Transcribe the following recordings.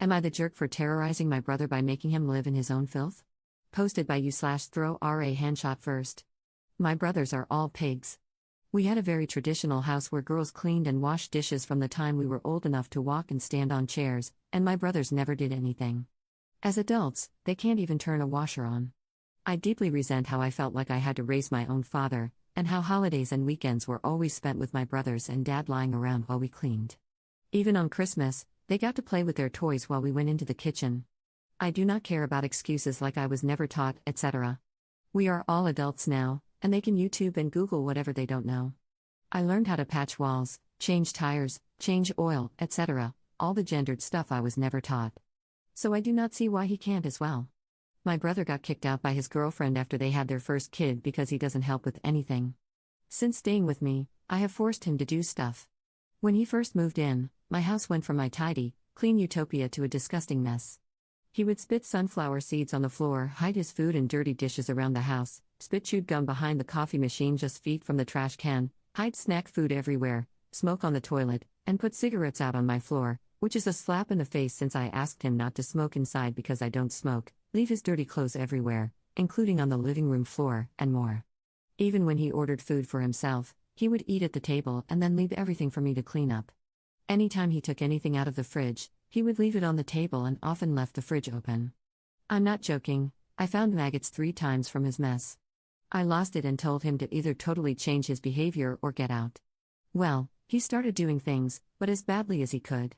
Am I the jerk for terrorizing my brother by making him live in his own filth? Posted by you/throw RA handshot first. My brothers are all pigs. We had a very traditional house where girls cleaned and washed dishes from the time we were old enough to walk and stand on chairs, and my brothers never did anything. As adults, they can't even turn a washer on. I deeply resent how I felt like I had to raise my own father, and how holidays and weekends were always spent with my brothers and dad lying around while we cleaned. Even on Christmas, they got to play with their toys while we went into the kitchen. I do not care about excuses like I was never taught, etc. We are all adults now, and they can YouTube and Google whatever they don't know. I learned how to patch walls, change tires, change oil, etc., all the gendered stuff I was never taught. So I do not see why he can't as well. My brother got kicked out by his girlfriend after they had their first kid because he doesn't help with anything. Since staying with me, I have forced him to do stuff. When he first moved in, my house went from my tidy, clean utopia to a disgusting mess. He would spit sunflower seeds on the floor, hide his food and dirty dishes around the house, spit chewed gum behind the coffee machine just feet from the trash can, hide snack food everywhere, smoke on the toilet, and put cigarettes out on my floor, which is a slap in the face since I asked him not to smoke inside because I don't smoke, leave his dirty clothes everywhere, including on the living room floor, and more. Even when he ordered food for himself, he would eat at the table and then leave everything for me to clean up. Anytime he took anything out of the fridge, he would leave it on the table and often left the fridge open. I'm not joking, I found maggots 3 times from his mess. I lost it and told him to either totally change his behavior or get out. Well, he started doing things, but as badly as he could.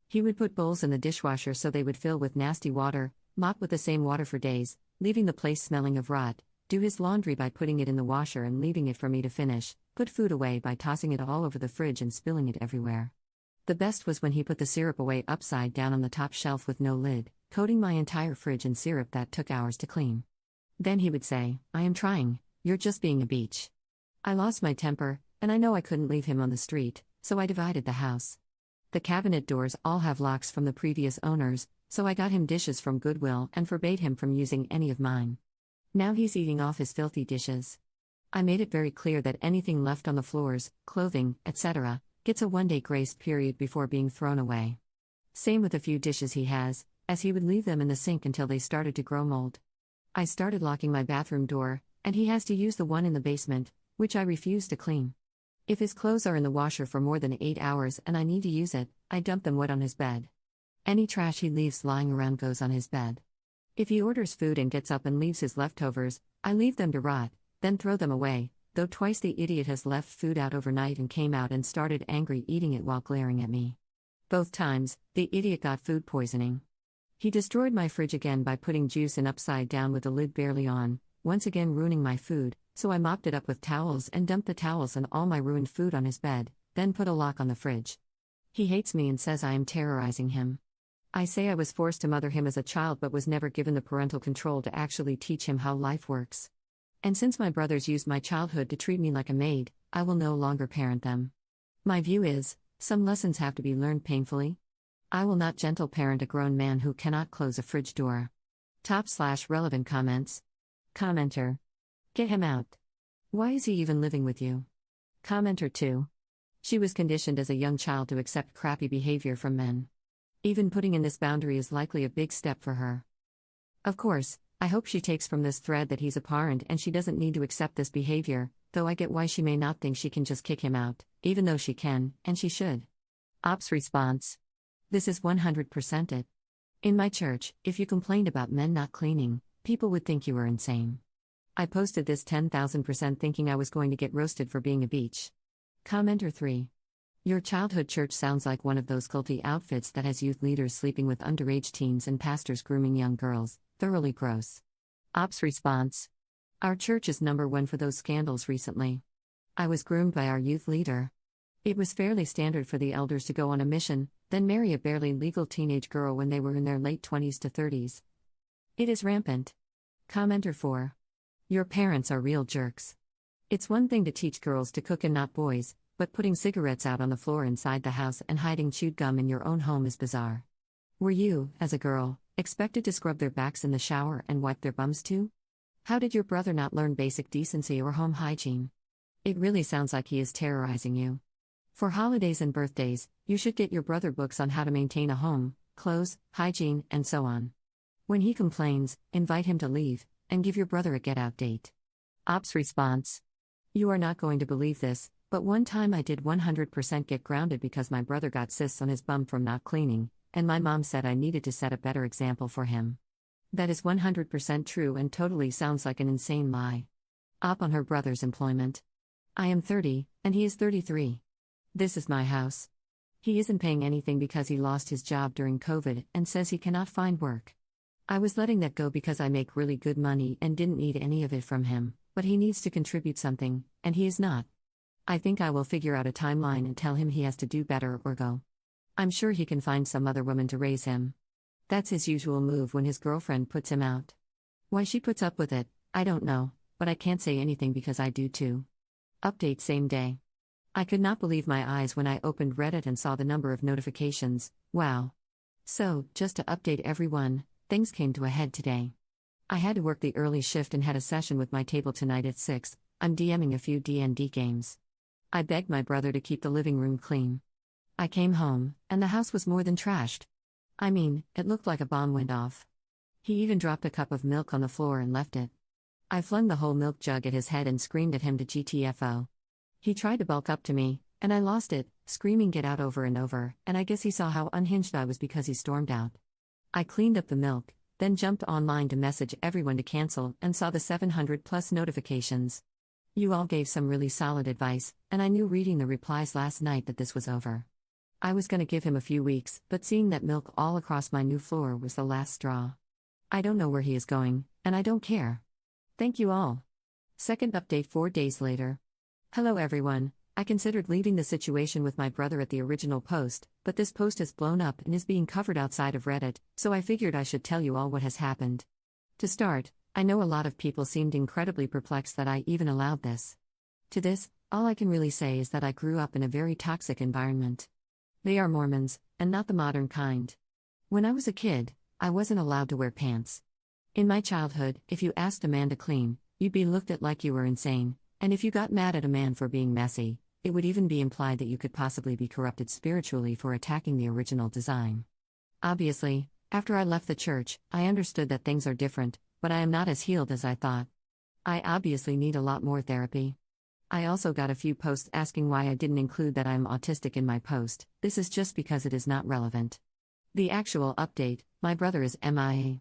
He would put bowls in the dishwasher so they would fill with nasty water, mop with the same water for days, leaving the place smelling of rot, do his laundry by putting it in the washer and leaving it for me to finish, put food away by tossing it all over the fridge and spilling it everywhere. The best was when he put the syrup away upside down on the top shelf with no lid, coating my entire fridge in syrup that took hours to clean. Then he would say, "I am trying, you're just being a beach." I lost my temper, and I know I couldn't leave him on the street, so I divided the house. The cabinet doors all have locks from the previous owners, so I got him dishes from Goodwill and forbade him from using any of mine. Now he's eating off his filthy dishes. I made it very clear that anything left on the floors, clothing, etc., gets a 1-day grace period before being thrown away. Same with a few dishes he has, as he would leave them in the sink until they started to grow mold. I started locking my bathroom door, and he has to use the one in the basement, which I refuse to clean. If his clothes are in the washer for more than 8 hours and I need to use it, I dump them wet on his bed. Any trash he leaves lying around goes on his bed. If he orders food and gets up and leaves his leftovers, I leave them to rot, then throw them away, though twice the idiot has left food out overnight and came out and started angry eating it while glaring at me. Both times, the idiot got food poisoning. He destroyed my fridge again by putting juice in upside down with the lid barely on, once again ruining my food, so I mopped it up with towels and dumped the towels and all my ruined food on his bed, then put a lock on the fridge. He hates me and says I am terrorizing him. I say I was forced to mother him as a child but was never given the parental control to actually teach him how life works. And since my brothers used my childhood to treat me like a maid, I will no longer parent them. My view is, some lessons have to be learned painfully. I will not gentle parent a grown man who cannot close a fridge door. /relevant comments. Commenter. Get him out. Why is he even living with you? Commenter 2. She was conditioned as a young child to accept crappy behavior from men. Even putting in this boundary is likely a big step for her. Of course, I hope she takes from this thread that he's a parent and she doesn't need to accept this behavior, though I get why she may not think she can just kick him out, even though she can, and she should. Ops response. This is 100% it. In my church, if you complained about men not cleaning, people would think you were insane. I posted this 10,000% thinking I was going to get roasted for being a beach. Commenter 3. Your childhood church sounds like one of those culty outfits that has youth leaders sleeping with underage teens and pastors grooming young girls. Thoroughly gross. Ops response. Our church is number 1 for those scandals recently. I was groomed by our youth leader. It was fairly standard for the elders to go on a mission, then marry a barely legal teenage girl when they were in their late 20s to 30s. It is rampant. Commenter 4. Your parents are real jerks. It's one thing to teach girls to cook and not boys, but putting cigarettes out on the floor inside the house and hiding chewed gum in your own home is bizarre. Were you, as a girl, expected to scrub their backs in the shower and wipe their bums too? How did your brother not learn basic decency or home hygiene? It really sounds like he is terrorizing you. For holidays and birthdays, you should get your brother books on how to maintain a home, clothes, hygiene, and so on. When he complains, invite him to leave, and give your brother a get-out date. Ops response: You are not going to believe this, but one time I did 100% get grounded because my brother got cysts on his bum from not cleaning, and my mom said I needed to set a better example for him. That is 100% true and totally sounds like an insane lie. Op on her brother's employment. I am 30, and he is 33. This is my house. He isn't paying anything because he lost his job during COVID and says he cannot find work. I was letting that go because I make really good money and didn't need any of it from him, but he needs to contribute something, and he is not. I think I will figure out a timeline and tell him he has to do better or go. I'm sure he can find some other woman to raise him. That's his usual move when his girlfriend puts him out. Why she puts up with it, I don't know, but I can't say anything because I do too. Update same day. I could not believe my eyes when I opened Reddit and saw the number of notifications. Wow. So, just to update everyone, things came to a head today. I had to work the early shift and had a session with my table tonight at 6. I'm DMing a few D&D games. I begged my brother to keep the living room clean. I came home, and the house was more than trashed. I mean, it looked like a bomb went off. He even dropped a cup of milk on the floor and left it. I flung the whole milk jug at his head and screamed at him to GTFO. He tried to bulk up to me, and I lost it, screaming get out over and over, and I guess he saw how unhinged I was because he stormed out. I cleaned up the milk, then jumped online to message everyone to cancel and saw the 700+ notifications. You all gave some really solid advice, and I knew reading the replies last night that this was over. I was going to give him a few weeks, but seeing that milk all across my new floor was the last straw. I don't know where he is going, and I don't care. Thank you all. Second update 4 days later. Hello everyone. I considered leaving the situation with my brother at the original post, but this post has blown up and is being covered outside of Reddit, so I figured I should tell you all what has happened. To start, I know a lot of people seemed incredibly perplexed that I even allowed this. To this, all I can really say is that I grew up in a very toxic environment. They are Mormons, and not the modern kind. When I was a kid, I wasn't allowed to wear pants. In my childhood, if you asked a man to clean, you'd be looked at like you were insane, and if you got mad at a man for being messy, it would even be implied that you could possibly be corrupted spiritually for attacking the original design. Obviously, after I left the church, I understood that things are different, but I am not as healed as I thought. I obviously need a lot more therapy. I also got a few posts asking why I didn't include that I'm autistic in my post. This is just because it is not relevant. The actual update: my brother is MIA.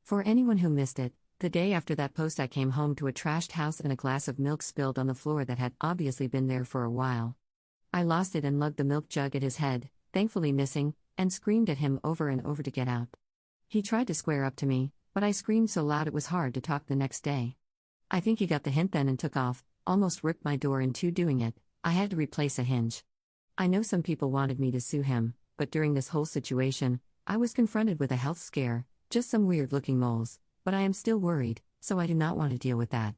For anyone who missed it, the day after that post I came home to a trashed house and a glass of milk spilled on the floor that had obviously been there for a while. I lost it and lugged the milk jug at his head, thankfully missing, and screamed at him over and over to get out. He tried to square up to me, but I screamed so loud it was hard to talk the next day. I think he got the hint then and took off, almost ripped my door in two doing it. I had to replace a hinge. I know some people wanted me to sue him, but during this whole situation, I was confronted with a health scare, just some weird-looking moles, but I am still worried, so I do not want to deal with that.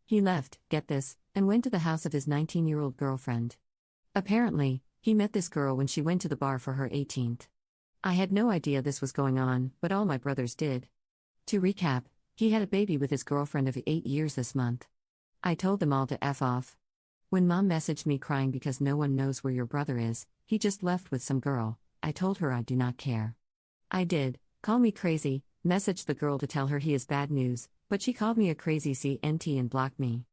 He left, get this, and went to the house of his 19-year-old girlfriend. Apparently, he met this girl when she went to the bar for her 18th. I had no idea this was going on, but all my brothers did. To recap, he had a baby with his girlfriend of 8 years this month. I told them all to F off. When Mom messaged me crying because no one knows where your brother is, he just left with some girl, I told her I do not care. I did, call me crazy, messaged the girl to tell her he is bad news, but she called me a crazy CNT and blocked me.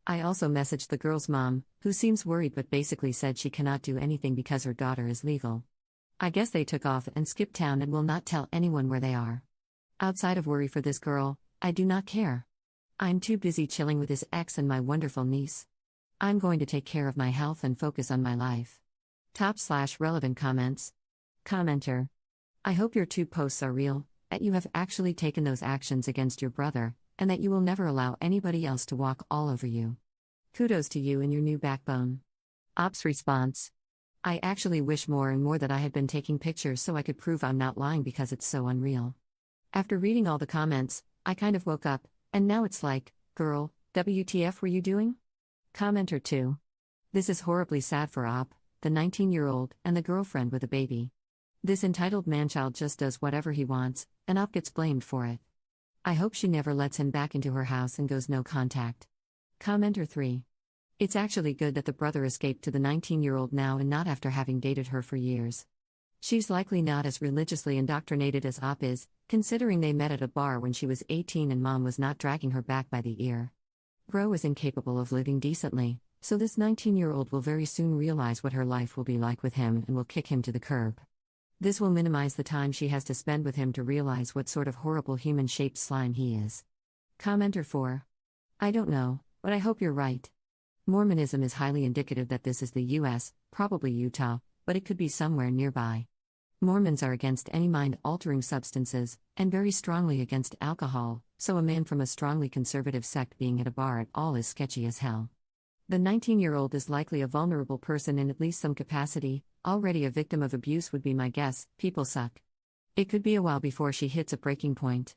I also messaged the girl's mom, who seems worried but basically said she cannot do anything because her daughter is legal. I guess they took off and skipped town and will not tell anyone where they are. Outside of worry for this girl, I do not care. I'm too busy chilling with his ex and my wonderful niece. I'm going to take care of my health and focus on my life. Top/relevant comments. Commenter: I hope your 2 posts are real, that you have actually taken those actions against your brother, and that you will never allow anybody else to walk all over you. Kudos to you and your new backbone. Ops response: I actually wish more and more that I had been taking pictures so I could prove I'm not lying because it's so unreal. After reading all the comments, I kind of woke up, and now it's like, girl, WTF were you doing? Commenter 2: This is horribly sad for Op, the 19-year-old, and the girlfriend with a baby. This entitled manchild just does whatever he wants, and Op gets blamed for it. I hope she never lets him back into her house and goes no contact. Commenter 3: It's actually good that the brother escaped to the 19-year-old now and not after having dated her for years. She's likely not as religiously indoctrinated as Op is, considering they met at a bar when she was 18 and mom was not dragging her back by the ear. Bro is incapable of living decently, so this 19-year-old will very soon realize what her life will be like with him and will kick him to the curb. This will minimize the time she has to spend with him to realize what sort of horrible human-shaped slime he is. Commenter 4. I don't know, but I hope you're right. Mormonism is highly indicative that this is the US, probably Utah, but it could be somewhere nearby. Mormons are against any mind-altering substances, and very strongly against alcohol, so a man from a strongly conservative sect being at a bar at all is sketchy as hell. The 19-year-old is likely a vulnerable person in at least some capacity, already a victim of abuse would be my guess. People suck. It could be a while before she hits a breaking point.